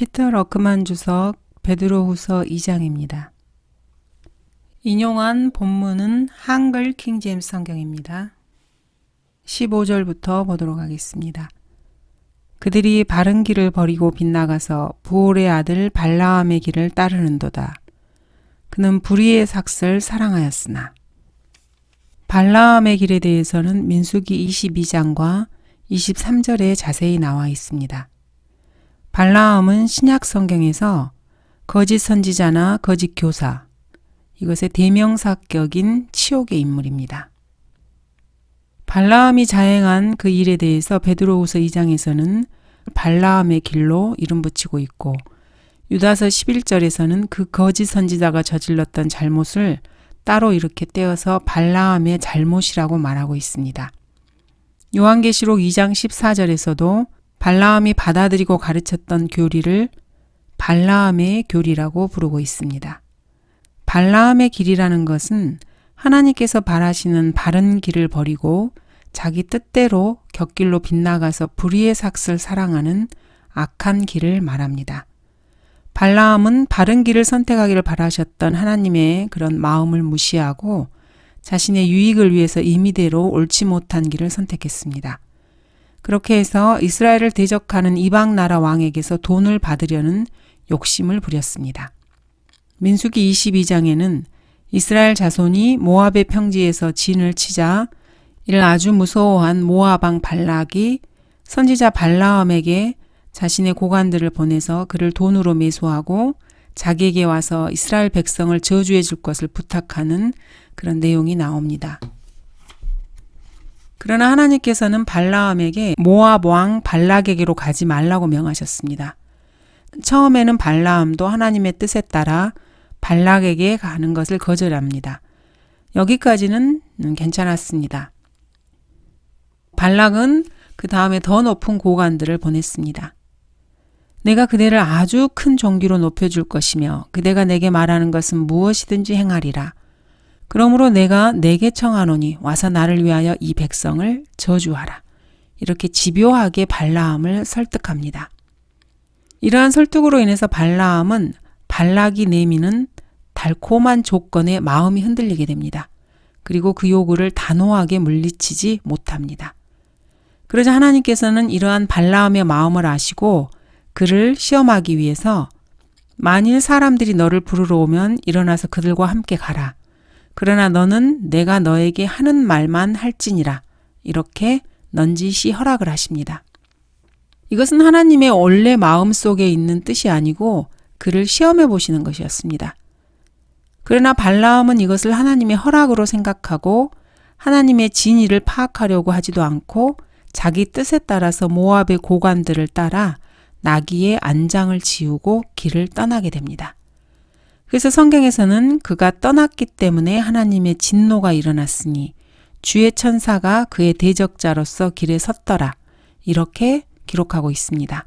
피터 러크만 주석 베드로후서 2장입니다. 인용한 본문은 한글 킹제임스 성경입니다. 15절부터 보도록 하겠습니다. 그들이 바른 길을 버리고 빗나가서 부올의 아들 발라함의 길을 따르는도다. 그는 불의의 삭슬 사랑하였으나. 발라함의 길에 대해서는 민수기 22장과 23절에 자세히 나와 있습니다. 발라함은 신약 성경에서 거짓 선지자나 거짓 교사, 이것의 대명사격인 치욕의 인물입니다. 발라함이 자행한 그 일에 대해서 베드로후서 2장에서는 발라함의 길로 이름 붙이고 있고, 유다서 11절에서는 그 거짓 선지자가 저질렀던 잘못을 따로 이렇게 떼어서 발라함의 잘못이라고 말하고 있습니다. 요한계시록 2장 14절에서도 발라함이 받아들이고 가르쳤던 교리를 발라함의 교리라고 부르고 있습니다. 발라함의 길이라는 것은 하나님께서 바라시는 바른 길을 버리고 자기 뜻대로 곁길로 빗나가서 불의의 삭슬 사랑하는 악한 길을 말합니다. 발라함은 바른 길을 선택하기를 바라셨던 하나님의 그런 마음을 무시하고 자신의 유익을 위해서 임의대로 옳지 못한 길을 선택했습니다. 그렇게 해서 이스라엘을 대적하는 이방 나라 왕에게서 돈을 받으려는 욕심을 부렸습니다. 민수기 22장에는 이스라엘 자손이 모압의 평지에서 진을 치자 이를 아주 무서워한 모압 왕 발락이 선지자 발라함에게 자신의 고관들을 보내서 그를 돈으로 매수하고 자기에게 와서 이스라엘 백성을 저주해 줄 것을 부탁하는 그런 내용이 나옵니다. 그러나 하나님께서는 발라함에게 모압 왕 발락에게로 가지 말라고 명하셨습니다. 처음에는 발라함도 하나님의 뜻에 따라 발락에게 가는 것을 거절합니다. 여기까지는 괜찮았습니다. 발락은 그 다음에 더 높은 고관들을 보냈습니다. 내가 그대를 아주 큰 존귀로 높여줄 것이며 그대가 내게 말하는 것은 무엇이든지 행하리라. 그러므로 내가 내게 청하노니 와서 나를 위하여 이 백성을 저주하라. 이렇게 집요하게 발라함을 설득합니다. 이러한 설득으로 인해서 발라함은 발락이 내미는 달콤한 조건에 마음이 흔들리게 됩니다. 그리고 그 요구를 단호하게 물리치지 못합니다. 그러자 하나님께서는 이러한 발라함의 마음을 아시고 그를 시험하기 위해서 만일 사람들이 너를 부르러 오면 일어나서 그들과 함께 가라. 그러나 너는 내가 너에게 하는 말만 할지니라. 이렇게 넌지시 허락을 하십니다. 이것은 하나님의 원래 마음속에 있는 뜻이 아니고 그를 시험해 보시는 것이었습니다. 그러나 발라함은 이것을 하나님의 허락으로 생각하고 하나님의 진의를 파악하려고 하지도 않고 자기 뜻에 따라서 모압의 고관들을 따라 나귀의 안장을 지우고 길을 떠나게 됩니다. 그래서 성경에서는 그가 떠났기 때문에 하나님의 진노가 일어났으니 주의 천사가 그의 대적자로서 길에 섰더라. 이렇게 기록하고 있습니다.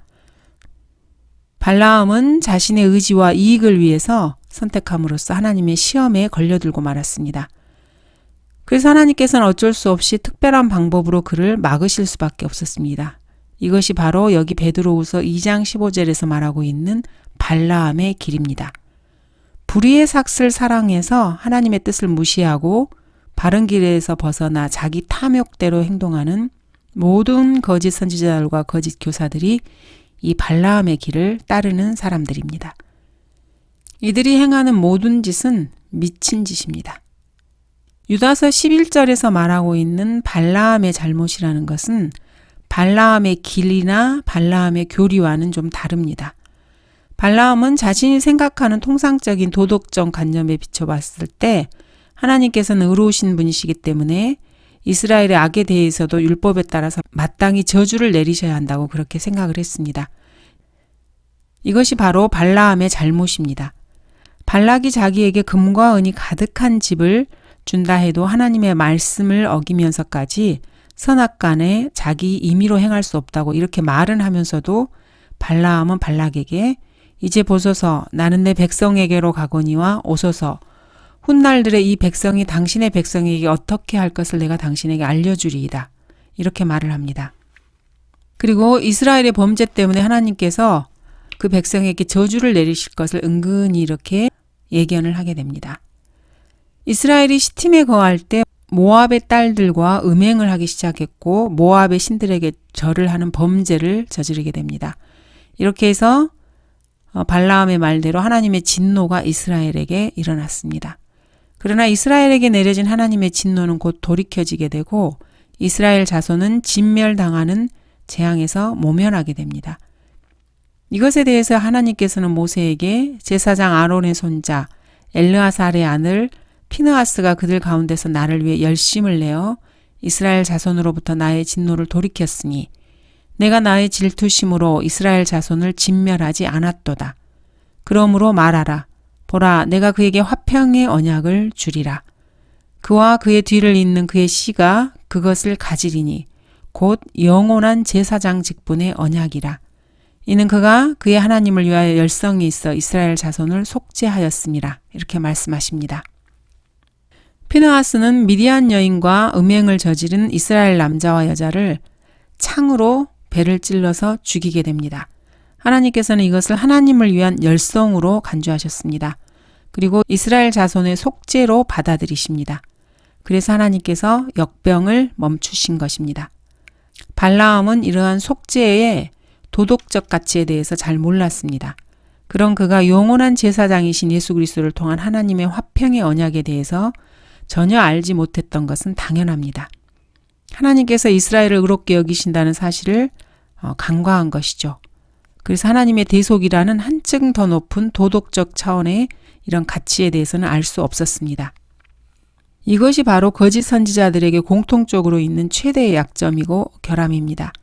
발라함은 자신의 의지와 이익을 위해서 선택함으로써 하나님의 시험에 걸려들고 말았습니다. 그래서 하나님께서는 어쩔 수 없이 특별한 방법으로 그를 막으실 수밖에 없었습니다. 이것이 바로 여기 베드로후서 2장 15절에서 말하고 있는 발라함의 길입니다. 불의의 삭슬 사랑해서 하나님의 뜻을 무시하고 바른 길에서 벗어나 자기 탐욕대로 행동하는 모든 거짓 선지자들과 거짓 교사들이 이 발라함의 길을 따르는 사람들입니다. 이들이 행하는 모든 짓은 미친 짓입니다. 유다서 11절에서 말하고 있는 발라함의 잘못이라는 것은 발라함의 길이나 발라함의 교리와는 좀 다릅니다. 발라함은 자신이 생각하는 통상적인 도덕적 관념에 비춰봤을 때 하나님께서는 의로우신 분이시기 때문에 이스라엘의 악에 대해서도 율법에 따라서 마땅히 저주를 내리셔야 한다고 그렇게 생각을 했습니다. 이것이 바로 발라함의 잘못입니다. 발락이 자기에게 금과 은이 가득한 집을 준다 해도 하나님의 말씀을 어기면서까지 선악간에 자기 임의로 행할 수 없다고 이렇게 말은 하면서도 발라함은 발락에게 이제 보소서 나는 내 백성에게로 가거니와 오소서 훗날들에 이 백성이 당신의 백성에게 어떻게 할 것을 내가 당신에게 알려주리이다. 이렇게 말을 합니다. 그리고 이스라엘의 범죄 때문에 하나님께서 그 백성에게 저주를 내리실 것을 은근히 이렇게 예견을 하게 됩니다. 이스라엘이 시팀에 거할 때 모압의 딸들과 음행을 하기 시작했고 모압의 신들에게 절을 하는 범죄를 저지르게 됩니다. 이렇게 해서 발라함의 말대로 하나님의 진노가 이스라엘에게 일어났습니다. 그러나 이스라엘에게 내려진 하나님의 진노는 곧 돌이켜지게 되고 이스라엘 자손은 진멸당하는 재앙에서 모면하게 됩니다. 이것에 대해서 하나님께서는 모세에게 제사장 아론의 손자 엘르아살의 아들 피느하스가 그들 가운데서 나를 위해 열심을 내어 이스라엘 자손으로부터 나의 진노를 돌이켰으니 내가 나의 질투심으로 이스라엘 자손을 진멸하지 않았도다. 그러므로 말하라. 보라, 내가 그에게 화평의 언약을 주리라. 그와 그의 뒤를 잇는 그의 씨가 그것을 가지리니 곧 영원한 제사장 직분의 언약이라. 이는 그가 그의 하나님을 위하여 열성이 있어 이스라엘 자손을 속죄하였음이라. 이렇게 말씀하십니다. 피느하스는 미디안 여인과 음행을 저지른 이스라엘 남자와 여자를 창으로 배를 찔러서 죽이게 됩니다. 하나님께서는 이것을 하나님을 위한 열성으로 간주하셨습니다. 그리고 이스라엘 자손의 속죄로 받아들이십니다. 그래서 하나님께서 역병을 멈추신 것입니다. 발라함은 이러한 속죄의 도덕적 가치에 대해서 잘 몰랐습니다. 그런 그가 영원한 제사장이신 예수 그리스도를 통한 하나님의 화평의 언약에 대해서 전혀 알지 못했던 것은 당연합니다. 하나님께서 이스라엘을 의롭게 여기신다는 사실을 간과한 것이죠. 그래서 하나님의 대속이라는 한층 더 높은 도덕적 차원의 이런 가치에 대해서는 알 수 없었습니다. 이것이 바로 거짓 선지자들에게 공통적으로 있는 최대의 약점이고 결함입니다.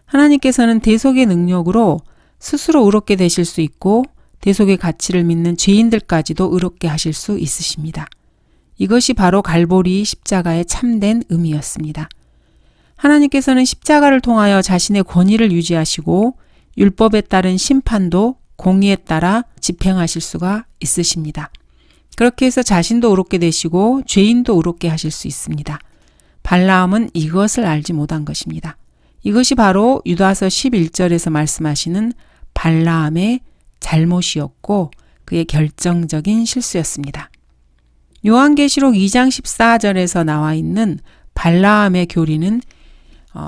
하나님께서는 대속의 능력으로 스스로 의롭게 되실 수 있고 대속의 가치를 믿는 죄인들까지도 의롭게 하실 수 있으십니다. 이것이 바로 갈보리 십자가의 참된 의미였습니다. 하나님께서는 십자가를 통하여 자신의 권위를 유지하시고 율법에 따른 심판도 공의에 따라 집행하실 수가 있으십니다. 그렇게 해서 자신도 의롭게 되시고 죄인도 의롭게 하실 수 있습니다. 발라함은 이것을 알지 못한 것입니다. 이것이 바로 유다서 11절에서 말씀하시는 발라함의 잘못이었고 그의 결정적인 실수였습니다. 요한계시록 2장 14절에서 나와 있는 발라함의 교리는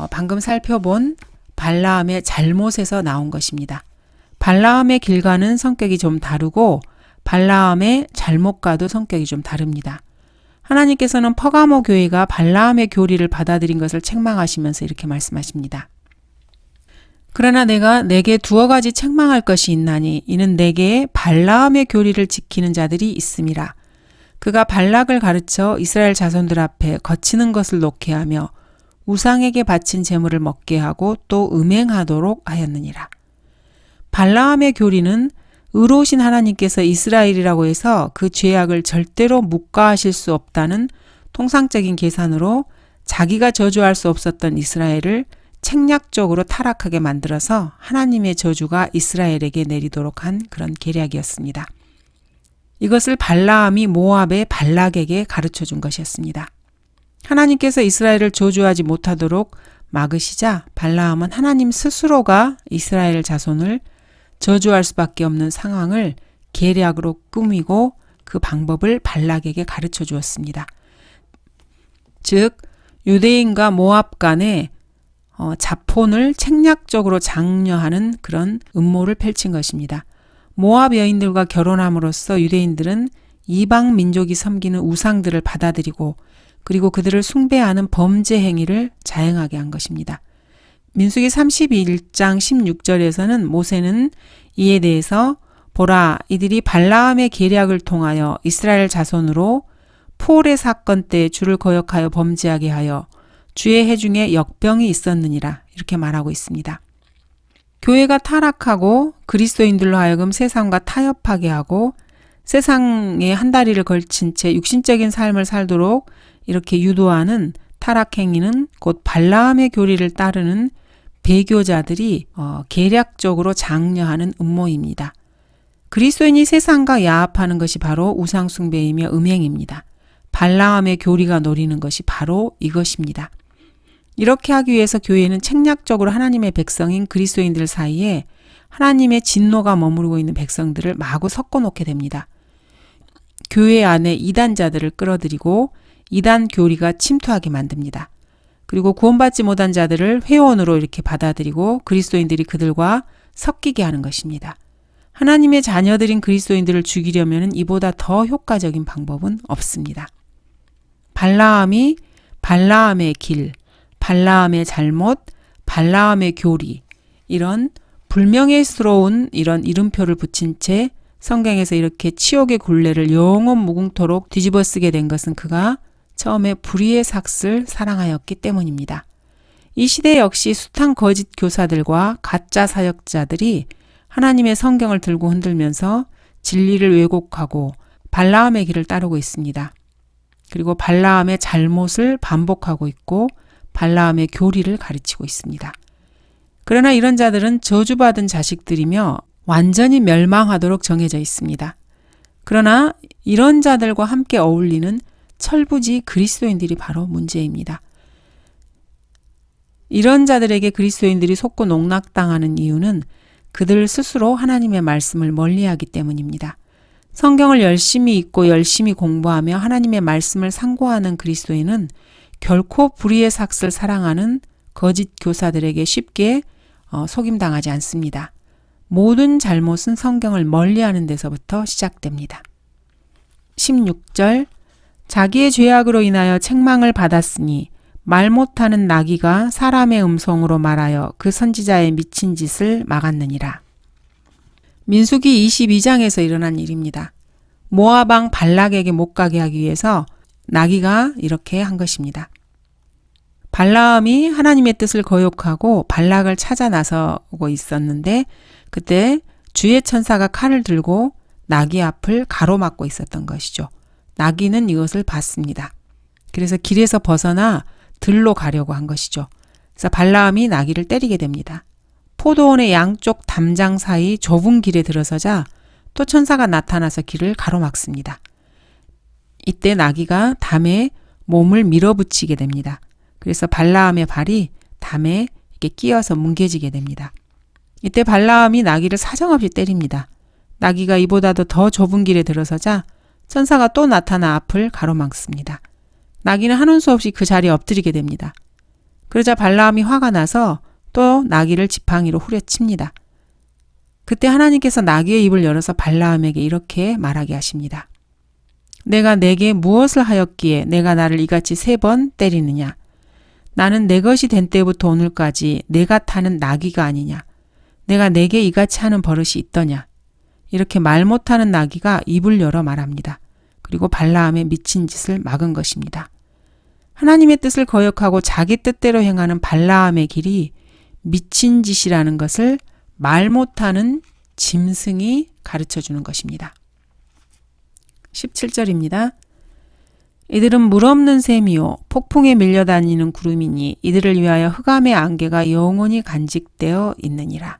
방금 살펴본 발라함의 잘못에서 나온 것입니다. 발라함의 길과는 성격이 좀 다르고 발라함의 잘못과도 성격이 좀 다릅니다. 하나님께서는 퍼가모 교회가 발라함의 교리를 받아들인 것을 책망하시면서 이렇게 말씀하십니다. 그러나 내가 내게 두어 가지 책망할 것이 있나니 이는 내게 발라함의 교리를 지키는 자들이 있음이라. 그가 발락을 가르쳐 이스라엘 자손들 앞에 거치는 것을 놓게 하며 우상에게 바친 제물을 먹게 하고 또 음행하도록 하였느니라. 발라함의 교리는 의로우신 하나님께서 이스라엘이라고 해서 그 죄악을 절대로 묵과하실 수 없다는 통상적인 계산으로 자기가 저주할 수 없었던 이스라엘을 책략적으로 타락하게 만들어서 하나님의 저주가 이스라엘에게 내리도록 한 그런 계략이었습니다. 이것을 발라함이 모압의 발락에게 가르쳐 준 것이었습니다. 하나님께서 이스라엘을 저주하지 못하도록 막으시자 발라함은 하나님 스스로가 이스라엘 자손을 저주할 수밖에 없는 상황을 계략으로 꾸미고 그 방법을 발락에게 가르쳐 주었습니다. 즉 유대인과 모압 간의 자폰을 책략적으로 장려하는 그런 음모를 펼친 것입니다. 모압 여인들과 결혼함으로써 유대인들은 이방 민족이 섬기는 우상들을 받아들이고 그리고 그들을 숭배하는 범죄 행위를 자행하게 한 것입니다. 민수기 31장 16절에서는 모세는 이에 대해서 보라, 이들이 발라함의 계략을 통하여 이스라엘 자손으로 포올의 사건 때 주를 거역하여 범죄하게 하여 주의 해 중에 역병이 있었느니라 이렇게 말하고 있습니다. 교회가 타락하고 그리스도인들로 하여금 세상과 타협하게 하고 세상에 한 다리를 걸친 채 육신적인 삶을 살도록 이렇게 유도하는 타락 행위는 곧 발라함의 교리를 따르는 배교자들이 계략적으로 장려하는 음모입니다. 그리스도인이 세상과 야합하는 것이 바로 우상 숭배이며 음행입니다. 발라함의 교리가 노리는 것이 바로 이것입니다. 이렇게 하기 위해서 교회는 책략적으로 하나님의 백성인 그리스도인들 사이에 하나님의 진노가 머무르고 있는 백성들을 마구 섞어놓게 됩니다. 교회 안에 이단자들을 끌어들이고 이단 교리가 침투하게 만듭니다. 그리고 구원받지 못한 자들을 회원으로 이렇게 받아들이고 그리스도인들이 그들과 섞이게 하는 것입니다. 하나님의 자녀들인 그리스도인들을 죽이려면 이보다 더 효과적인 방법은 없습니다. 발라함이 발라함의 길, 발라함의 잘못, 발라함의 교리, 이런 불명예스러운 이런 이름표를 붙인 채 성경에서 이렇게 치욕의 굴레를 영원 무궁토록 뒤집어 쓰게 된 것은 그가 처음에 불의의 삭슬 사랑하였기 때문입니다. 이 시대 역시 숱한 거짓 교사들과 가짜 사역자들이 하나님의 성경을 들고 흔들면서 진리를 왜곡하고 발라함의 길을 따르고 있습니다. 그리고 발라함의 잘못을 반복하고 있고 발라함의 교리를 가르치고 있습니다. 그러나 이런 자들은 저주받은 자식들이며 완전히 멸망하도록 정해져 있습니다. 그러나 이런 자들과 함께 어울리는 철부지 그리스도인들이 바로 문제입니다. 이런 자들에게 그리스도인들이 속고 농락당하는 이유는 그들 스스로 하나님의 말씀을 멀리하기 때문입니다. 성경을 열심히 읽고 열심히 공부하며 하나님의 말씀을 상고하는 그리스도인은 결코 불의의 삭슬 사랑하는 거짓 교사들에게 쉽게 속임당하지 않습니다. 모든 잘못은 성경을 멀리하는 데서부터 시작됩니다. 16절 자기의 죄악으로 인하여 책망을 받았으니 말 못하는 나귀가 사람의 음성으로 말하여 그 선지자의 미친 짓을 막았느니라. 민수기 22장에서 일어난 일입니다. 모압 왕 발락에게 못 가게 하기 위해서 나귀가 이렇게 한 것입니다. 발라함이 하나님의 뜻을 거역하고 발락을 찾아 나서고 있었는데 그때 주의 천사가 칼을 들고 나귀 앞을 가로막고 있었던 것이죠. 나귀는 이것을 봤습니다. 그래서 길에서 벗어나 들로 가려고 한 것이죠. 그래서 발라함이 나귀를 때리게 됩니다. 포도원의 양쪽 담장 사이 좁은 길에 들어서자 또 천사가 나타나서 길을 가로막습니다. 이때 나귀가 담에 몸을 밀어붙이게 됩니다. 그래서 발라함의 발이 담에 이렇게 끼어서 뭉개지게 됩니다. 이때 발라함이 나귀를 사정없이 때립니다. 나귀가 이보다도 더 좁은 길에 들어서자 천사가 또 나타나 앞을 가로막습니다. 나귀는 하는 수 없이 그 자리에 엎드리게 됩니다. 그러자 발라함이 화가 나서 또 나귀를 지팡이로 후려칩니다. 그때 하나님께서 나귀의 입을 열어서 발라함에게 이렇게 말하게 하십니다. 내가 내게 무엇을 하였기에 내가 나를 이같이 3번 때리느냐? 나는 내 것이 된 때부터 오늘까지 내가 타는 나귀가 아니냐? 내가 내게 이같이 하는 버릇이 있더냐? 이렇게 말 못하는 나귀가 입을 열어 말합니다. 그리고 발라함의 미친 짓을 막은 것입니다. 하나님의 뜻을 거역하고 자기 뜻대로 행하는 발라함의 길이 미친 짓이라는 것을 말 못하는 짐승이 가르쳐주는 것입니다. 17절입니다. 이들은 물 없는 샘이요 폭풍에 밀려다니는 구름이니 이들을 위하여 흑암의 안개가 영원히 간직되어 있느니라.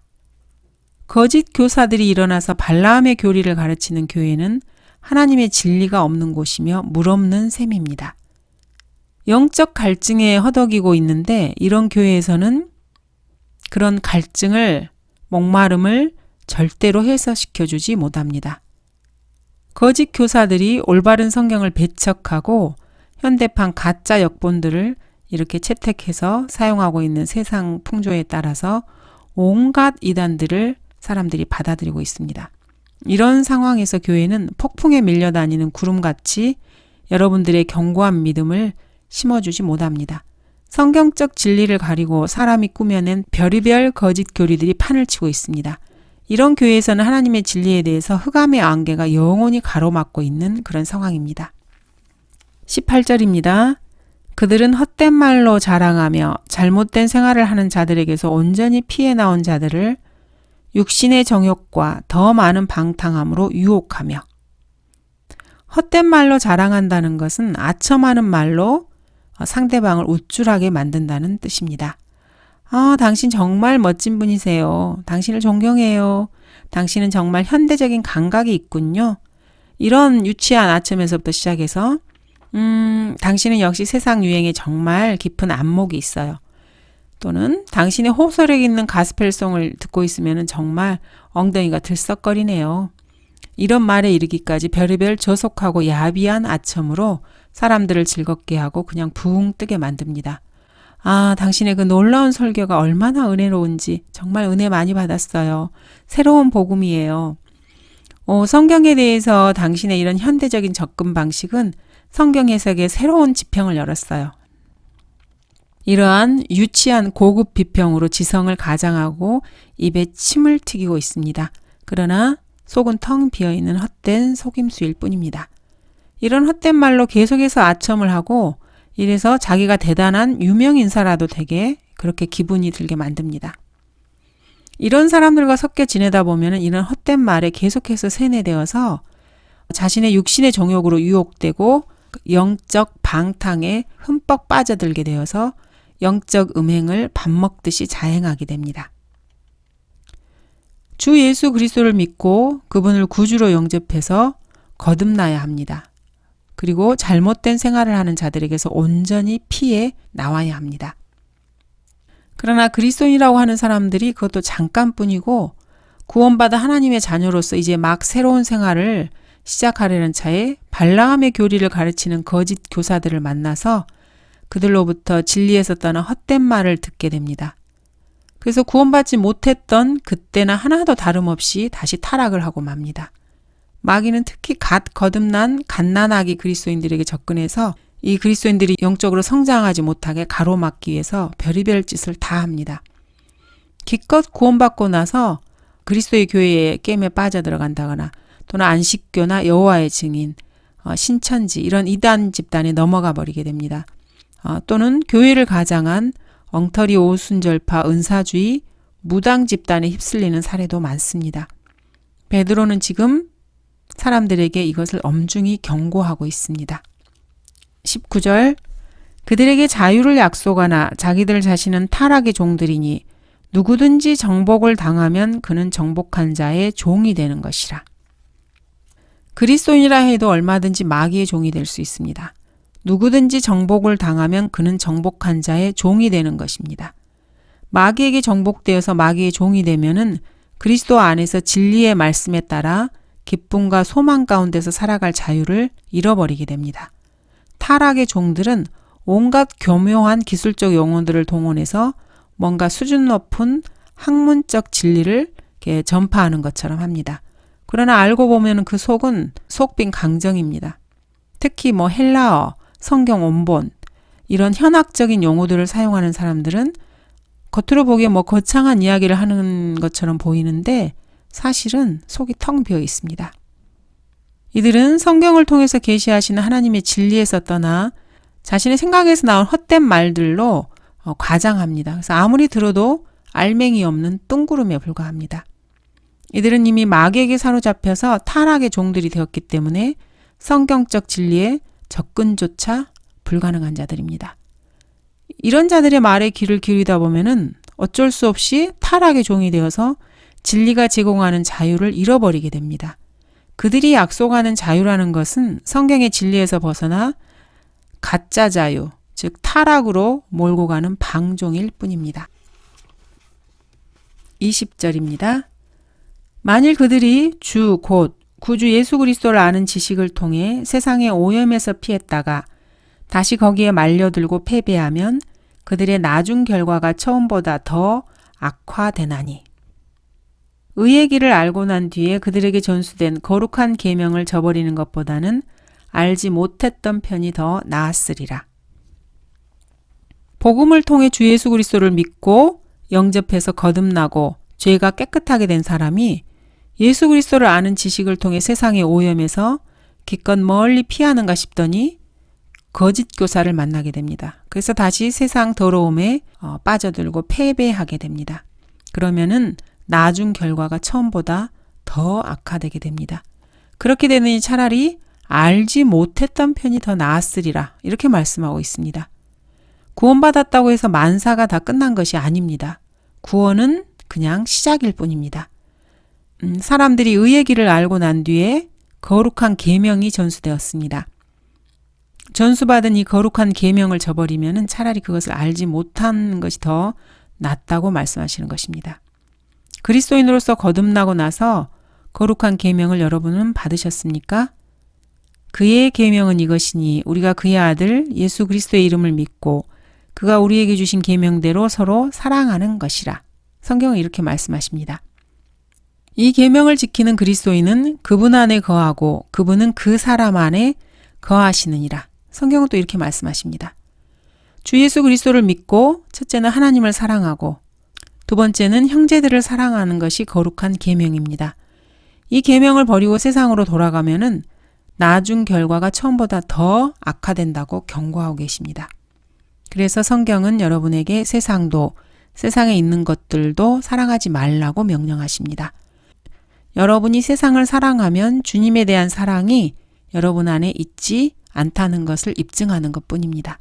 거짓 교사들이 일어나서 발라함의 교리를 가르치는 교회는 하나님의 진리가 없는 곳이며 물 없는 샘입니다. 영적 갈증에 허덕이고 있는데 이런 교회에서는 그런 갈증을, 목마름을 절대로 해소시켜주지 못합니다. 거짓 교사들이 올바른 성경을 배척하고 현대판 가짜 역본들을 이렇게 채택해서 사용하고 있는 세상 풍조에 따라서 온갖 이단들을 사람들이 받아들이고 있습니다. 이런 상황에서 교회는 폭풍에 밀려다니는 구름같이 여러분들의 견고한 믿음을 심어주지 못합니다. 성경적 진리를 가리고 사람이 꾸며낸 별의별 거짓 교리들이 판을 치고 있습니다. 이런 교회에서는 하나님의 진리에 대해서 흑암의 안개가 영원히 가로막고 있는 그런 상황입니다. 18절입니다. 그들은 헛된 말로 자랑하며 잘못된 생활을 하는 자들에게서 온전히 피해 나온 자들을 육신의 정욕과 더 많은 방탕함으로 유혹하며, 헛된 말로 자랑한다는 것은 아첨하는 말로 상대방을 우쭐하게 만든다는 뜻입니다. 당신 정말 멋진 분이세요. 당신을 존경해요. 당신은 정말 현대적인 감각이 있군요. 이런 유치한 아첨에서부터 시작해서 당신은 역시 세상 유행에 정말 깊은 안목이 있어요. 또는 당신의 호소력 있는 가스펠송을 듣고 있으면 정말 엉덩이가 들썩거리네요. 이런 말에 이르기까지 별의별 저속하고 야비한 아첨으로 사람들을 즐겁게 하고 그냥 붕 뜨게 만듭니다. 아, 당신의 그 놀라운 설교가 얼마나 은혜로운지 정말 은혜 많이 받았어요. 새로운 복음이에요. 성경에 대해서 당신의 이런 현대적인 접근 방식은 성경 해석의 새로운 지평을 열었어요. 이러한 유치한 고급 비평으로 지성을 가장하고 입에 침을 튀기고 있습니다. 그러나 속은 텅 비어있는 헛된 속임수일 뿐입니다. 이런 헛된 말로 계속해서 아첨을 하고 이래서 자기가 대단한 유명인사라도 되게 그렇게 기분이 들게 만듭니다. 이런 사람들과 섞여 지내다 보면 이런 헛된 말에 계속해서 세뇌되어서 자신의 육신의 정욕으로 유혹되고 영적 방탕에 흠뻑 빠져들게 되어서 영적 음행을 밥 먹듯이 자행하게 됩니다. 주 예수 그리스도를 믿고 그분을 구주로 영접해서 거듭나야 합니다. 그리고 잘못된 생활을 하는 자들에게서 온전히 피해 나와야 합니다. 그러나 그리스도인이라고 하는 사람들이 그것도 잠깐뿐이고 구원받아 하나님의 자녀로서 이제 막 새로운 생활을 시작하려는 차에 발람의 교리를 가르치는 거짓 교사들을 만나서 그들로부터 진리에서 떠나 헛된 말을 듣게 됩니다. 그래서 구원받지 못했던 그때나 하나도 다름없이 다시 타락을 하고 맙니다. 마귀는 특히 갓 거듭난 갓난아기 그리스도인들에게 접근해서 이 그리스도인들이 영적으로 성장하지 못하게 가로막기 위해서 별의별 짓을 다 합니다. 기껏 구원받고 나서 그리스도의 교회의 게임에 빠져들어간다거나 또는 안식교나 여호와의 증인, 신천지 이런 이단 집단에 넘어가 버리게 됩니다. 또는 교회를 가장한 엉터리 오순절파 은사주의 무당 집단에 휩쓸리는 사례도 많습니다. 베드로는 지금 사람들에게 이것을 엄중히 경고하고 있습니다. 19절 그들에게 자유를 약속하나 자기들 자신은 타락의 종들이니 누구든지 정복을 당하면 그는 정복한 자의 종이 되는 것이라. 그리스도인이라 해도 얼마든지 마귀의 종이 될 수 있습니다. 누구든지 정복을 당하면 그는 정복한 자의 종이 되는 것입니다. 마귀에게 정복되어서 마귀의 종이 되면은 그리스도 안에서 진리의 말씀에 따라 기쁨과 소망 가운데서 살아갈 자유를 잃어버리게 됩니다. 타락의 종들은 온갖 교묘한 기술적 용어들을 동원해서 뭔가 수준 높은 학문적 진리를 이렇게 전파하는 것처럼 합니다. 그러나 알고 보면 그 속은 속빈 강정입니다. 특히 헬라어, 성경 원본 이런 현학적인 용어들을 사용하는 사람들은 겉으로 보기에 거창한 이야기를 하는 것처럼 보이는데 사실은 속이 텅 비어 있습니다. 이들은 성경을 통해서 계시하시는 하나님의 진리에서 떠나 자신의 생각에서 나온 헛된 말들로 과장합니다. 그래서 아무리 들어도 알맹이 없는 뚱구름에 불과합니다. 이들은 이미 마귀에게 사로잡혀서 타락의 종들이 되었기 때문에 성경적 진리에 접근조차 불가능한 자들입니다. 이런 자들의 말에 귀를 기울이다 보면은 어쩔 수 없이 타락의 종이 되어서 진리가 제공하는 자유를 잃어버리게 됩니다. 그들이 약속하는 자유라는 것은 성경의 진리에서 벗어나 가짜 자유, 즉 타락으로 몰고 가는 방종일 뿐입니다. 20절입니다. 만일 그들이 주 곧 구주 예수 그리스도를 아는 지식을 통해 세상의 오염에서 피했다가 다시 거기에 말려들고 패배하면 그들의 나중 결과가 처음보다 더 악화되나니. 의의 길을 알고 난 뒤에 그들에게 전수된 거룩한 계명을 저버리는 것보다는 알지 못했던 편이 더 나았으리라. 복음을 통해 주 예수 그리스도를 믿고 영접해서 거듭나고 죄가 깨끗하게 된 사람이 예수 그리스도를 아는 지식을 통해 세상의 오염에서 기껏 멀리 피하는가 싶더니 거짓 교사를 만나게 됩니다. 그래서 다시 세상 더러움에 빠져들고 패배하게 됩니다. 그러면은 나중 결과가 처음보다 더 악화되게 됩니다. 그렇게 되니 차라리 알지 못했던 편이 더 나았으리라 이렇게 말씀하고 있습니다. 구원받았다고 해서 만사가 다 끝난 것이 아닙니다. 구원은 그냥 시작일 뿐입니다. 사람들이 의의 길을 알고 난 뒤에 거룩한 계명이 전수되었습니다. 전수받은 이 거룩한 계명을 저버리면은 차라리 그것을 알지 못하는 것이 더 낫다고 말씀하시는 것입니다. 그리스도인으로서 거듭나고 나서 거룩한 계명을 여러분은 받으셨습니까? 그의 계명은 이것이니 우리가 그의 아들 예수 그리스도의 이름을 믿고 그가 우리에게 주신 계명대로 서로 사랑하는 것이라. 성경은 이렇게 말씀하십니다. 이 계명을 지키는 그리스도인은 그분 안에 거하고 그분은 그 사람 안에 거하시느니라. 성경은 또 이렇게 말씀하십니다. 주 예수 그리스도를 믿고 첫째는 하나님을 사랑하고 두 번째는 형제들을 사랑하는 것이 거룩한 계명입니다. 이 계명을 버리고 세상으로 돌아가면은 나중 결과가 처음보다 더 악화된다고 경고하고 계십니다. 그래서 성경은 여러분에게 세상도 세상에 있는 것들도 사랑하지 말라고 명령하십니다. 여러분이 세상을 사랑하면 주님에 대한 사랑이 여러분 안에 있지 않다는 것을 입증하는 것뿐입니다.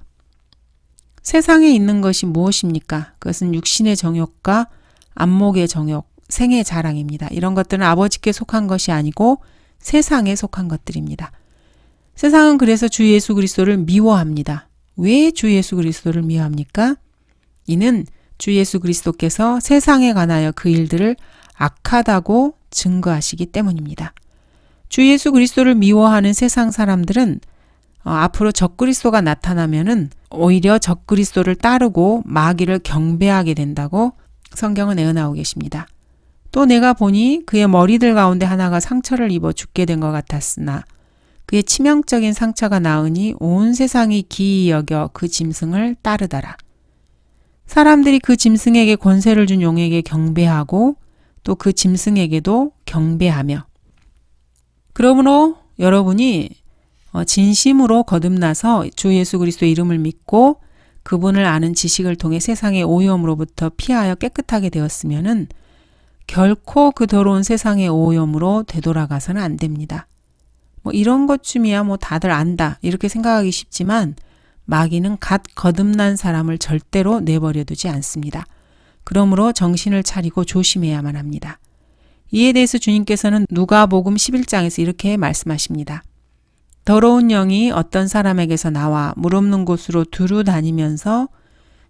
세상에 있는 것이 무엇입니까? 그것은 육신의 정욕과 안목의 정욕, 생의 자랑입니다. 이런 것들은 아버지께 속한 것이 아니고 세상에 속한 것들입니다. 세상은 그래서 주 예수 그리스도를 미워합니다. 왜 주 예수 그리스도를 미워합니까? 이는 주 예수 그리스도께서 세상에 관하여 그 일들을 악하다고 증거하시기 때문입니다. 주 예수 그리스도를 미워하는 세상 사람들은 앞으로 적그리스도가 나타나면은 오히려 적그리스도를 따르고 마귀를 경배하게 된다고 성경은 예언하고 계십니다. 또 내가 보니 그의 머리들 가운데 하나가 상처를 입어 죽게 된 것 같았으나 그의 치명적인 상처가 나으니 온 세상이 기이 여겨 그 짐승을 따르더라. 사람들이 그 짐승에게 권세를 준 용에게 경배하고 또 그 짐승에게도 경배하며 그러므로 여러분이 진심으로 거듭나서 주 예수 그리스도의 이름을 믿고 그분을 아는 지식을 통해 세상의 오염으로부터 피하여 깨끗하게 되었으면은 결코 그 더러운 세상의 오염으로 되돌아가서는 안 됩니다. 이런 것쯤이야 다들 안다 이렇게 생각하기 쉽지만 마귀는 갓 거듭난 사람을 절대로 내버려 두지 않습니다. 그러므로 정신을 차리고 조심해야만 합니다. 이에 대해서 주님께서는 누가복음 11장에서 이렇게 말씀하십니다. 더러운 영이 어떤 사람에게서 나와 물 없는 곳으로 두루 다니면서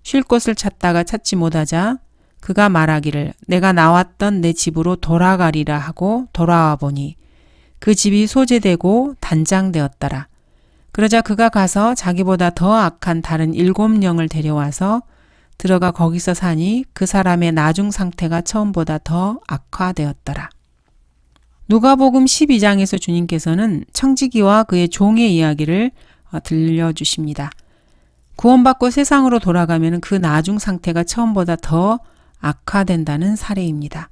쉴 곳을 찾다가 찾지 못하자 그가 말하기를 내가 나왔던 내 집으로 돌아가리라 하고 돌아와 보니 그 집이 소재되고 단장되었더라. 그러자 그가 가서 자기보다 더 악한 다른 7영을 데려와서 들어가 거기서 사니 그 사람의 나중 상태가 처음보다 더 악화되었더라. 누가복음 12장에서 주님께서는 청지기와 그의 종의 이야기를 들려주십니다. 구원받고 세상으로 돌아가면 그 나중 상태가 처음보다 더 악화된다는 사례입니다.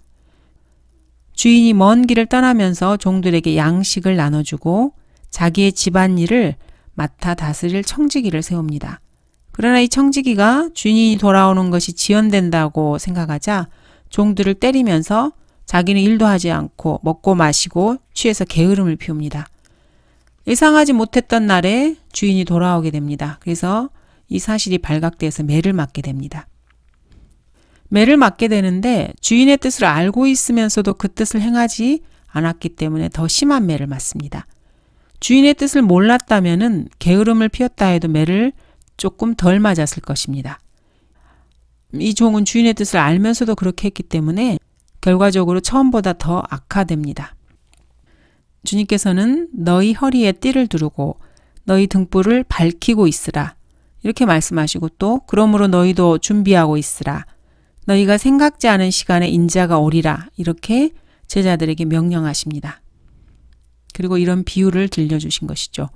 주인이 먼 길을 떠나면서 종들에게 양식을 나눠주고 자기의 집안일을 맡아 다스릴 청지기를 세웁니다. 그러나 이 청지기가 주인이 돌아오는 것이 지연된다고 생각하자 종들을 때리면서 자기는 일도 하지 않고 먹고 마시고 취해서 게으름을 피웁니다. 예상하지 못했던 날에 주인이 돌아오게 됩니다. 그래서 이 사실이 발각돼서 매를 맞게 됩니다. 매를 맞게 되는데 주인의 뜻을 알고 있으면서도 그 뜻을 행하지 않았기 때문에 더 심한 매를 맞습니다. 주인의 뜻을 몰랐다면은 게으름을 피웠다 해도 매를 조금 덜 맞았을 것입니다. 이 종은 주인의 뜻을 알면서도 그렇게 했기 때문에 결과적으로 처음보다 더 악화됩니다. 주님께서는 너희 허리에 띠를 두르고 너희 등불을 밝히고 있으라 이렇게 말씀하시고 또 그러므로 너희도 준비하고 있으라 너희가 생각지 않은 시간에 인자가 오리라 이렇게 제자들에게 명령하십니다. 그리고 이런 비유를 들려주신 것이죠.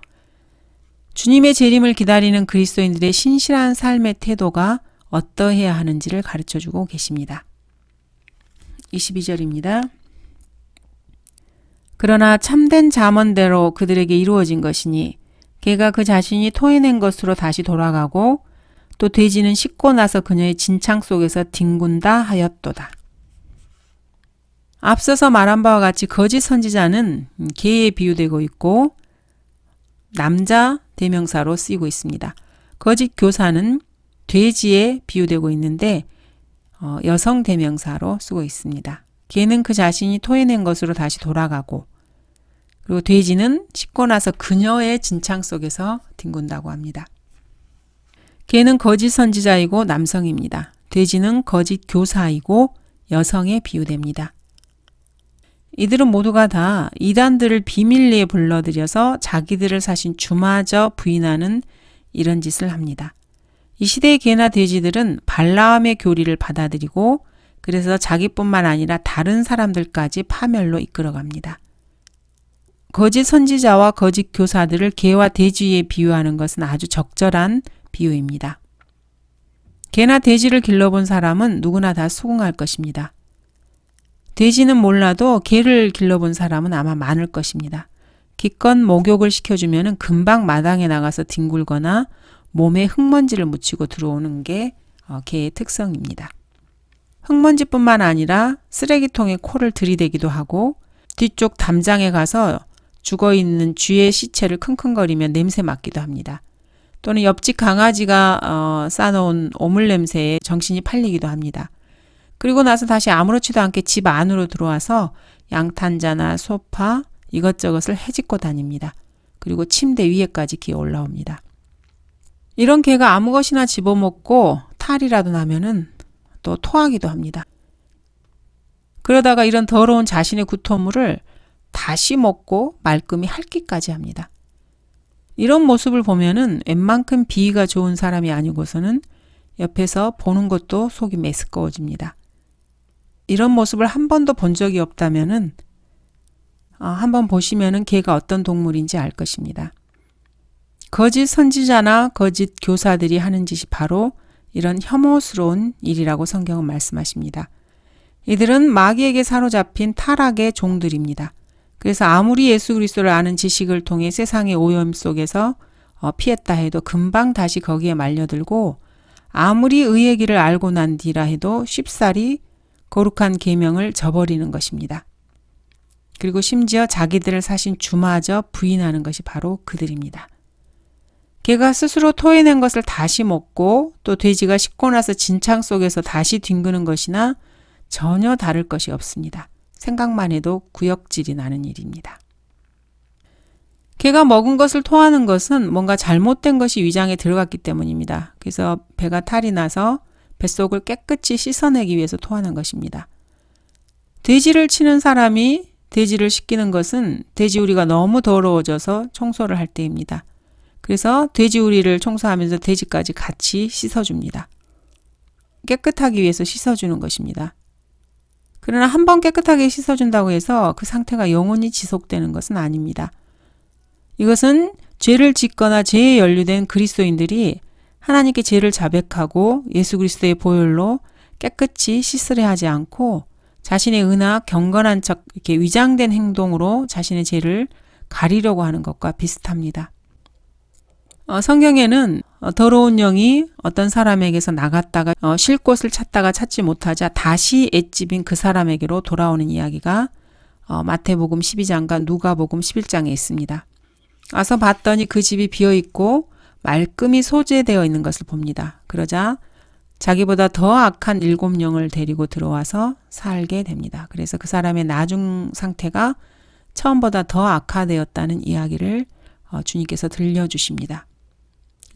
주님의 재림을 기다리는 그리스도인들의 신실한 삶의 태도가 어떠해야 하는지를 가르쳐주고 계십니다. 22절입니다. 그러나 참된 잠언대로 그들에게 이루어진 것이니 개가 그 자신이 토해낸 것으로 다시 돌아가고 또 돼지는 씻고 나서 그녀의 진창 속에서 뒹군다 하였도다. 앞서서 말한 바와 같이 거짓 선지자는 개에 비유되고 있고 남자 대명사로 쓰이고 있습니다. 거짓 교사는 돼지에 비유되고 있는데 여성 대명사로 쓰고 있습니다. 개는 그 자신이 토해낸 것으로 다시 돌아가고 그리고 돼지는 씻고 나서 그녀의 진창 속에서 뒹군다고 합니다. 개는 거짓 선지자이고 남성입니다. 돼지는 거짓 교사이고 여성에 비유됩니다. 이들은 모두가 다 이단들을 비밀리에 불러들여서 자기들을 사신 주마저 부인하는 이런 짓을 합니다. 이 시대의 개나 돼지들은 발라함의 교리를 받아들이고 그래서 자기뿐만 아니라 다른 사람들까지 파멸로 이끌어갑니다. 거짓 선지자와 거짓 교사들을 개와 돼지에 비유하는 것은 아주 적절한 비유입니다. 개나 돼지를 길러본 사람은 누구나 다 수긍할 것입니다. 돼지는 몰라도 개를 길러본 사람은 아마 많을 것입니다. 기껏 목욕을 시켜주면 금방 마당에 나가서 뒹굴거나 몸에 흙먼지를 묻히고 들어오는 게 개의 특성입니다. 흙먼지뿐만 아니라 쓰레기통에 코를 들이대기도 하고 뒤쪽 담장에 가서 죽어있는 쥐의 시체를 킁킁거리며 냄새 맡기도 합니다. 또는 옆집 강아지가 싸놓은 오물 냄새에 정신이 팔리기도 합니다. 그리고 나서 다시 아무렇지도 않게 집 안으로 들어와서 양탄자나 소파 이것저것을 헤집고 다닙니다. 그리고 침대 위에까지 기어 올라옵니다. 이런 개가 아무 것이나 집어먹고 탈이라도 나면은 또 토하기도 합니다. 그러다가 이런 더러운 자신의 구토물을 다시 먹고 말끔히 핥기까지 합니다. 이런 모습을 보면은 웬만큼 비위가 좋은 사람이 아니고서는 옆에서 보는 것도 속이 메스꺼워집니다. 이런 모습을 한 번도 본 적이 없다면은 한번 보시면은 개가 어떤 동물인지 알 것입니다. 거짓 선지자나 거짓 교사들이 하는 짓이 바로 이런 혐오스러운 일이라고 성경은 말씀하십니다. 이들은 마귀에게 사로잡힌 타락의 종들입니다. 그래서 아무리 예수 그리스도를 아는 지식을 통해 세상의 오염 속에서 피했다 해도 금방 다시 거기에 말려들고 아무리 의의 길을 알고 난 뒤라 해도 쉽사리 거룩한 계명을 저버리는 것입니다. 그리고 심지어 자기들을 사신 주마저 부인하는 것이 바로 그들입니다. 개가 스스로 토해낸 것을 다시 먹고 또 돼지가 씻고 나서 진창 속에서 다시 뒹구는 것이나 전혀 다를 것이 없습니다. 생각만 해도 구역질이 나는 일입니다. 개가 먹은 것을 토하는 것은 뭔가 잘못된 것이 위장에 들어갔기 때문입니다. 그래서 배가 탈이 나서 뱃속을 깨끗이 씻어내기 위해서 토하는 것입니다. 돼지를 치는 사람이 돼지를 씻기는 것은 돼지우리가 너무 더러워져서 청소를 할 때입니다. 그래서 돼지우리를 청소하면서 돼지까지 같이 씻어줍니다. 깨끗하기 위해서 씻어주는 것입니다. 그러나 한 번 깨끗하게 씻어준다고 해서 그 상태가 영원히 지속되는 것은 아닙니다. 이것은 죄를 짓거나 죄에 연루된 그리스도인들이 하나님께 죄를 자백하고 예수 그리스도의 보혈로 깨끗이 씻으려 하지 않고 자신의 은하 경건한 척 이렇게 위장된 행동으로 자신의 죄를 가리려고 하는 것과 비슷합니다. 성경에는 더러운 영이 어떤 사람에게서 나갔다가 쉴 곳을 찾다가 찾지 못하자 다시 엣집인 그 사람에게로 돌아오는 이야기가 마태복음 12장과 누가복음 11장에 있습니다. 와서 봤더니 그 집이 비어있고 말끔히 소재되어 있는 것을 봅니다. 그러자 자기보다 더 악한 7영을 데리고 들어와서 살게 됩니다. 그래서 그 사람의 나중 상태가 처음보다 더 악화되었다는 이야기를 주님께서 들려주십니다.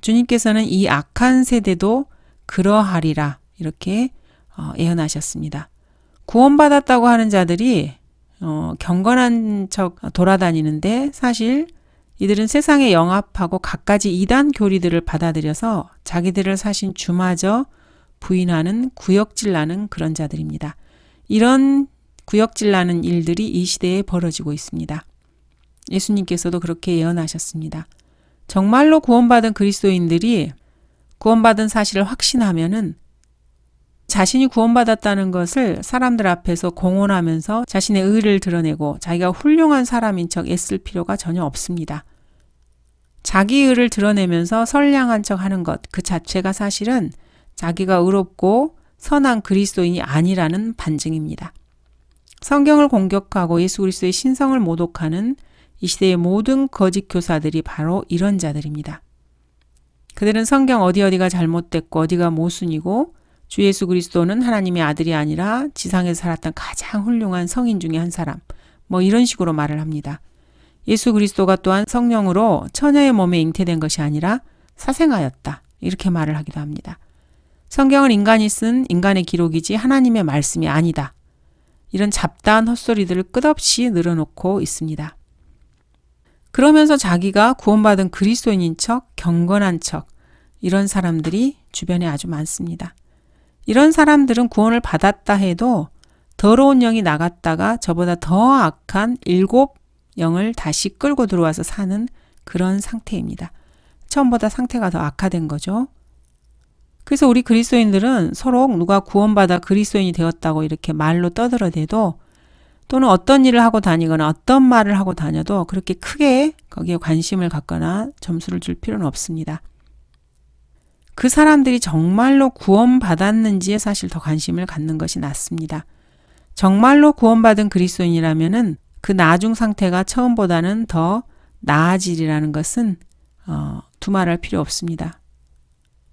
주님께서는 이 악한 세대도 그러하리라 이렇게 예언하셨습니다. 구원받았다고 하는 자들이 경건한 척 돌아다니는데 사실 이들은 세상에 영합하고 갖가지 이단 교리들을 받아들여서 자기들을 사신 주마저 부인하는 구역질나는 그런 자들입니다. 이런 구역질나는 일들이 이 시대에 벌어지고 있습니다. 예수님께서도 그렇게 예언하셨습니다. 정말로 구원받은 그리스도인들이 구원받은 사실을 확신하면은 자신이 구원받았다는 것을 사람들 앞에서 공언하면서 자신의 의를 드러내고 자기가 훌륭한 사람인 척 애쓸 필요가 전혀 없습니다. 자기 의를 드러내면서 선량한 척 하는 것 그 자체가 사실은 자기가 의롭고 선한 그리스도인이 아니라는 반증입니다. 성경을 공격하고 예수 그리스도의 신성을 모독하는 이 시대의 모든 거짓 교사들이 바로 이런 자들입니다. 그들은 성경 어디가 잘못됐고 어디가 모순이고 주 예수 그리스도는 하나님의 아들이 아니라 지상에서 살았던 가장 훌륭한 성인 중에 한 사람 이런 식으로 말을 합니다. 예수 그리스도가 또한 성령으로 처녀의 몸에 잉태된 것이 아니라 사생하였다. 이렇게 말을 하기도 합니다. 성경은 인간이 쓴 인간의 기록이지 하나님의 말씀이 아니다. 이런 잡다한 헛소리들을 끝없이 늘어놓고 있습니다. 그러면서 자기가 구원받은 그리스도인인 척, 경건한 척, 이런 사람들이 주변에 아주 많습니다. 이런 사람들은 구원을 받았다 해도 더러운 영이 나갔다가 저보다 더 악한 7 영을 다시 끌고 들어와서 사는 그런 상태입니다. 처음보다 상태가 더 악화된 거죠. 그래서 우리 그리스도인들은 서로 누가 구원받아 그리스도인이 되었다고 이렇게 말로 떠들어대도 또는 어떤 일을 하고 다니거나 어떤 말을 하고 다녀도 그렇게 크게 거기에 관심을 갖거나 점수를 줄 필요는 없습니다. 그 사람들이 정말로 구원받았는지에 사실 더 관심을 갖는 것이 낫습니다. 정말로 구원받은 그리스도인이라면은 그 나중 상태가 처음보다는 더 나아지리라는 것은 두말할 필요 없습니다.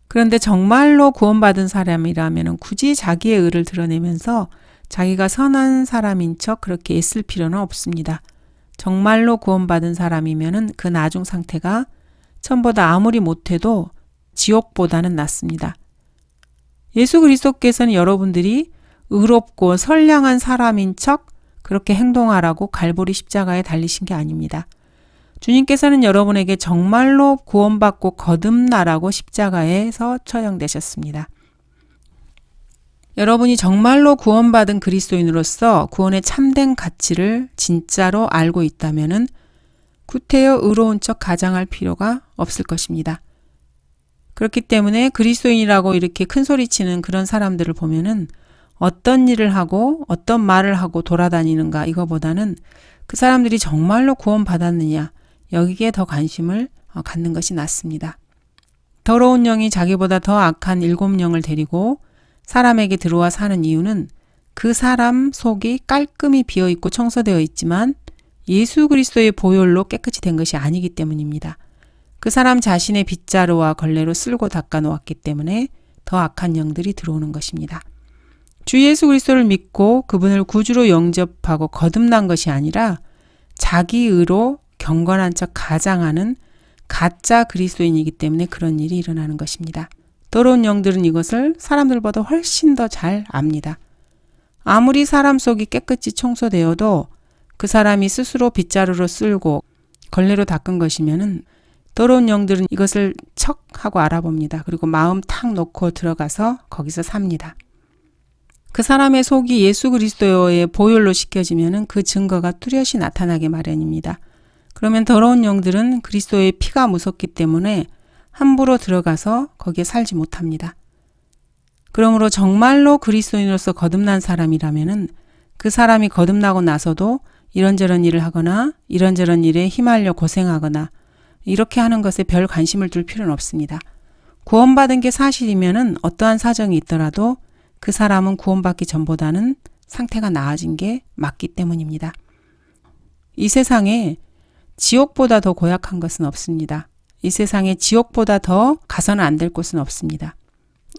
그런데 정말로 구원받은 사람이라면 굳이 자기의 의를 드러내면서 자기가 선한 사람인 척 그렇게 애쓸 필요는 없습니다. 정말로 구원받은 사람이면 그 나중 상태가 처음보다 아무리 못해도 지옥보다는 낫습니다. 예수 그리스도께서는 여러분들이 의롭고 선량한 사람인 척 그렇게 행동하라고 갈보리 십자가에 달리신 게 아닙니다. 주님께서는 여러분에게 정말로 구원받고 거듭나라고 십자가에서 처형되셨습니다. 여러분이 정말로 구원받은 그리스도인으로서 구원의 참된 가치를 진짜로 알고 있다면 구태여 의로운 척 가장할 필요가 없을 것입니다. 그렇기 때문에 그리스도인이라고 이렇게 큰 소리치는 그런 사람들을 보면은 어떤 일을 하고 어떤 말을 하고 돌아다니는가 이거보다는 그 사람들이 정말로 구원받았느냐 여기에 더 관심을 갖는 것이 낫습니다. 더러운 영이 자기보다 더 악한 7 영을 데리고 사람에게 들어와 사는 이유는 그 사람 속이 깔끔히 비어있고 청소되어 있지만 예수 그리스도의 보혈로 깨끗이 된 것이 아니기 때문입니다. 그 사람 자신의 빗자루와 걸레로 쓸고 닦아 놓았기 때문에 더 악한 영들이 들어오는 것입니다. 주 예수 그리스도를 믿고 그분을 구주로 영접하고 거듭난 것이 아니라 자기 의로 경건한 척 가장하는 가짜 그리스도인이기 때문에 그런 일이 일어나는 것입니다. 더러운 영들은 이것을 사람들보다 훨씬 더 잘 압니다. 아무리 사람 속이 깨끗이 청소되어도 그 사람이 스스로 빗자루로 쓸고 걸레로 닦은 것이면은 더러운 영들은 이것을 척 하고 알아봅니다. 그리고 마음 탁 놓고 들어가서 거기서 삽니다. 그 사람의 속이 예수 그리스도의 보혈로 씻겨지면은 그 증거가 뚜렷이 나타나게 마련입니다. 그러면 더러운 영들은 그리스도의 피가 무섭기 때문에 함부로 들어가서 거기에 살지 못합니다. 그러므로 정말로 그리스도인으로서 거듭난 사람이라면은 그 사람이 거듭나고 나서도 이런저런 일을 하거나 이런저런 일에 휘말려 고생하거나 이렇게 하는 것에 별 관심을 둘 필요는 없습니다. 구원받은 게 사실이면은 어떠한 사정이 있더라도 그 사람은 구원받기 전보다는 상태가 나아진 게 맞기 때문입니다. 이 세상에 지옥보다 더 고약한 것은 없습니다. 이 세상에 지옥보다 더 가서는 안 될 곳은 없습니다.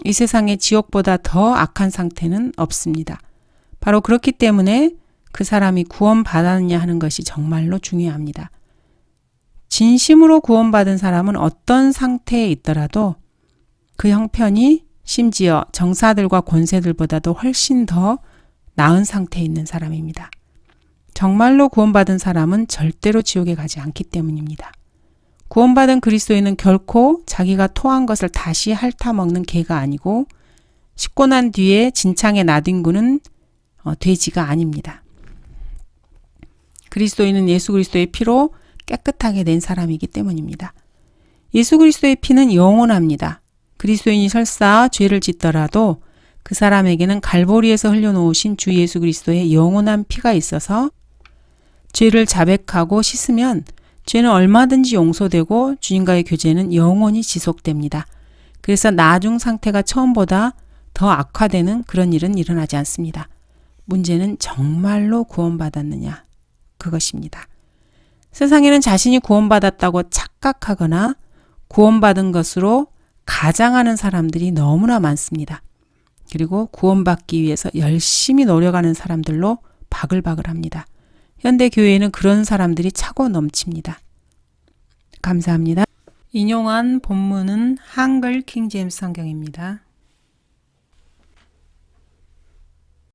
이 세상에 지옥보다 더 악한 상태는 없습니다. 바로 그렇기 때문에 그 사람이 구원받았느냐 하는 것이 정말로 중요합니다. 진심으로 구원받은 사람은 어떤 상태에 있더라도 그 형편이 심지어 정사들과 권세들보다도 훨씬 더 나은 상태에 있는 사람입니다. 정말로 구원받은 사람은 절대로 지옥에 가지 않기 때문입니다. 구원받은 그리스도인은 결코 자기가 토한 것을 다시 핥아먹는 개가 아니고 씻고 난 뒤에 진창에 나뒹구는 돼지가 아닙니다. 그리스도인은 예수 그리스도의 피로 깨끗하게 된 사람이기 때문입니다. 예수 그리스도의 피는 영원합니다. 그리스도인이 설사 죄를 짓더라도 그 사람에게는 갈보리에서 흘려놓으신 주 예수 그리스도의 영원한 피가 있어서 죄를 자백하고 씻으면 죄는 얼마든지 용서되고 주님과의 교제는 영원히 지속됩니다. 그래서 나중 상태가 처음보다 더 악화되는 그런 일은 일어나지 않습니다. 문제는 정말로 구원받았느냐 그것입니다. 세상에는 자신이 구원받았다고 착각하거나 구원받은 것으로 가장하는 사람들이 너무나 많습니다. 그리고 구원받기 위해서 열심히 노력하는 사람들로 바글바글합니다. 현대 교회에는 그런 사람들이 차고 넘칩니다. 감사합니다. 인용한 본문은 한글 킹제임스 성경입니다.